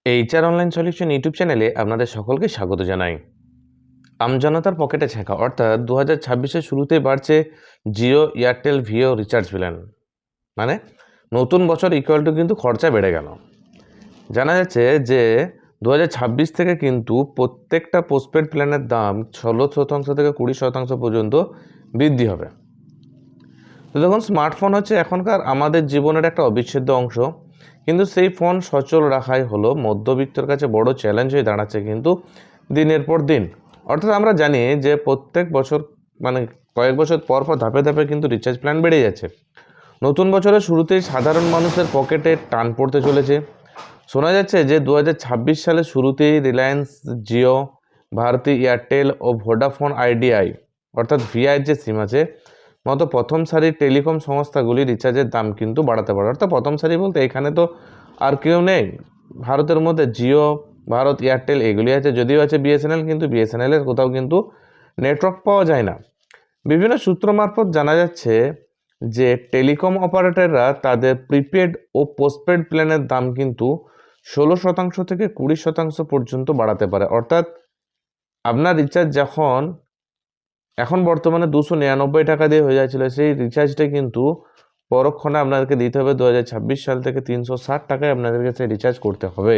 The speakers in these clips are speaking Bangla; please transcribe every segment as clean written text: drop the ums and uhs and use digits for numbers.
এইচআর অনলাইন সলিউশন ইউটিউব চ্যানেলে আপনাদের সকলকে স্বাগত জানাই। আমজনতার পকেটে ছেঁকা অর্থাৎ 2026-এর শুরুতেই বাড়ছে জিও এয়ারটেল ভিও রিচার্জ প্ল্যান। মানে নতুন বছর ইকুয়াল টু কিন্তু খরচা বেড়ে গেল। জানা যাচ্ছে যে 2026 থেকে কিন্তু প্রত্যেকটা পোস্টপেড প্ল্যানের দাম 16% থেকে 20% পর্যন্ত বৃদ্ধি হবে। তো দেখুন, স্মার্টফোন হচ্ছে এখনকার আমাদের জীবনের একটা অবিচ্ছেদ্য অংশ, কিন্তু সেই ফোন সচল রাখাই হলো মধ্যবিত্তের কাছে বড় চ্যালেঞ্জ হয়ে দাঁড়াচ্ছে কিন্তু দিনের পর দিন। অর্থাৎ আমরা জানি যে প্রত্যেক বছর কয়েক বছর পর পর ধাপে ধাপে কিন্তু রিচার্জ প্ল্যান বেড়ে যাচ্ছে। নতুন বছরের শুরুতেই সাধারণ মানুষের পকেটে টান পড়তে চলেছে। শোনা যাচ্ছে যে 2026 সালের শুরুতেই রিলায়েন্স জিও, ভারতী এয়ারটেল ও ভোডাফোন আইডিয়াই অর্থাৎ ভিআইয়ের যে সিম আছে মতো প্রথম সারির টেলিকম সংস্থাগুলি রিচার্জের দাম কিন্তু বাড়াতে পারে। অর্থাৎ প্রথম সারি বলতে এখানে তো আর কেউ নেই। ভারতের মধ্যে জিও, ভারত এয়ারটেল এগুলি আছে, যদিও আছে বিএসএনএল, কিন্তু বিএসএনএলের কোথাও কিন্তু নেটওয়ার্ক পাওয়া যায় না। বিভিন্ন সূত্র মারফত জানা যাচ্ছে যে টেলিকম অপারেটররা তাদের প্রিপেড ও পোস্টপেড প্ল্যানের দাম কিন্তু 16% থেকে 20% পর্যন্ত বাড়াতে পারে। অর্থাৎ আপনার রিচার্জ এখন বর্তমানে 299 টাকা দিয়ে হয়ে যাচ্ছিল, সেই রিচার্জটা কিন্তু পরক্ষণে আপনাদেরকে দিতে হবে 2026 সাল থেকে 360 টাকায় আপনাদেরকে সেই রিচার্জ করতে হবে।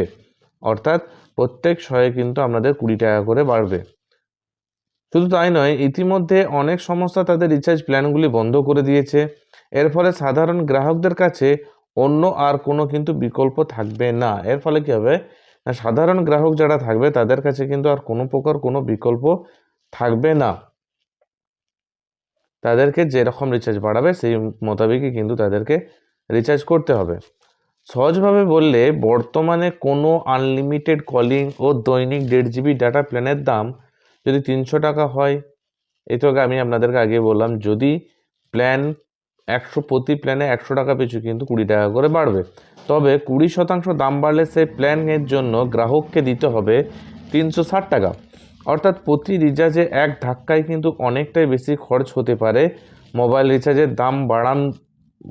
অর্থাৎ প্রত্যেক শয়ে কিন্তু আপনাদের 20 টাকা করে বাড়বে। শুধু তাই নয়, ইতিমধ্যে অনেক সংস্থা তাদের রিচার্জ প্ল্যানগুলি বন্ধ করে দিয়েছে। এর ফলে সাধারণ গ্রাহকদের কাছে অন্য আর কোনো কিন্তু বিকল্প থাকবে না। এর ফলে কী হবে না, সাধারণ গ্রাহক যারা থাকবে তাদের কাছে কিন্তু আর কোনো প্রকার কোনো বিকল্প থাকবে না। তাদেরকে যেরকম রিচার্জ বাড়াবে সেই মোতাবেকই কিন্তু তাদেরকে রিচার্জ করতে হবে। সহজভাবে বললে, বর্তমানে কোনো আনলিমিটেড কলিং ও দৈনিক 1.5 জিবি ডাটা প্ল্যানের দাম যদি 300 টাকা হয়, এই তো আমি আপনাদেরকে আগে বললাম, যদি প্রতি প্ল্যানে 100 টাকা পিছু কিন্তু 20 টাকা করে বাড়বে। তবে 20% দাম বাড়লে সেই প্ল্যানের জন্য গ্রাহককে দিতে হবে 360 টাকা। অর্থাৎ প্রতি রিচার্জে এক ধাক্কায় কিন্তু অনেকটাই বেশি খরচ হতে পারে। মোবাইল রিচার্জের দাম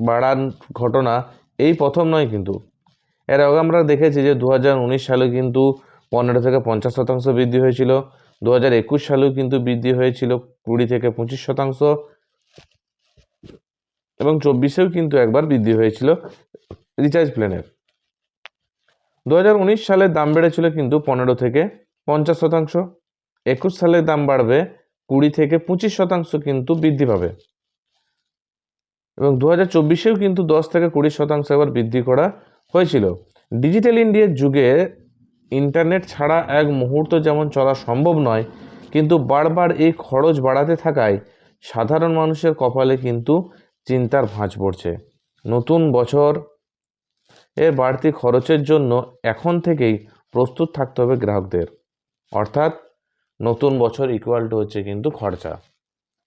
বাড়ান ঘটনা এই প্রথম নয় কিন্তু। এর আগে আমরা দেখেছি যে 2019 সালে কিন্তু 15 থেকে 50% বৃদ্ধি হয়েছিল। 2021 সালেও কিন্তু বৃদ্ধি হয়েছিল 20 থেকে 25%, এবং 24-এও কিন্তু একবার বৃদ্ধি হয়েছিল রিচার্জ প্ল্যানের। 2019 সালে দাম বেড়েছিল কিন্তু 15 থেকে 50%। 21 সালে দাম বাড়বে 20 থেকে 25% কিন্তু বৃদ্ধি পাবে, এবং 2024-এও কিন্তু 10 থেকে 20% একবার বৃদ্ধি করা হয়েছিল। ডিজিটাল ইন্ডিয়ার যুগে ইন্টারনেট ছাড়া এক মুহূর্ত যেমন চলা সম্ভব নয়, কিন্তু বারবার এই খরচ বাড়াতে থাকায় সাধারণ মানুষের কপালে কিন্তু চিন্তার ভাঁজ পড়ছে। নতুন বছর এর বাড়তি খরচের জন্য এখন থেকেই প্রস্তুত থাকতে হবে গ্রাহকদের। অর্থাৎ নতুন বছর ইকুয়াল টু হচ্ছে কিন্তু খরচা।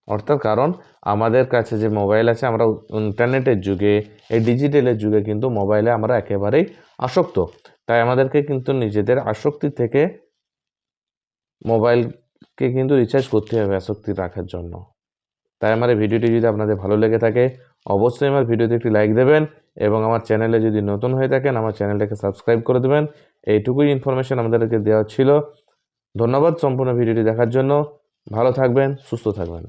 অর্থাৎ কারণ আমাদের কাছে যে মোবাইল আছে, আমরা ইন্টারনেটের যুগে, এই ডিজিটালের যুগে কিন্তু মোবাইলে আমরা একেবারেই আসক্ত। তাই আমাদেরকে কিন্তু নিজেদের আসক্তি থেকে মোবাইলকে কিন্তু রিচার্জ করতে হবে আসক্তি রাখার জন্য। তাই আমার এই ভিডিওটি যদি আপনাদের ভালো লেগে থাকে, অবশ্যই আমার ভিডিওতে একটি লাইক দেবেন, এবং আমার চ্যানেলে যদি নতুন হয়ে থাকেন আমার চ্যানেলটাকে সাবস্ক্রাইব করে দেবেন। এইটুকুই ইনফরমেশন আমাদেরকে দেওয়া ছিল। ধন্যবাদ সম্পূর্ণ ভিডিওটি দেখার জন্য। ভালো থাকবেন, সুস্থ থাকবেন।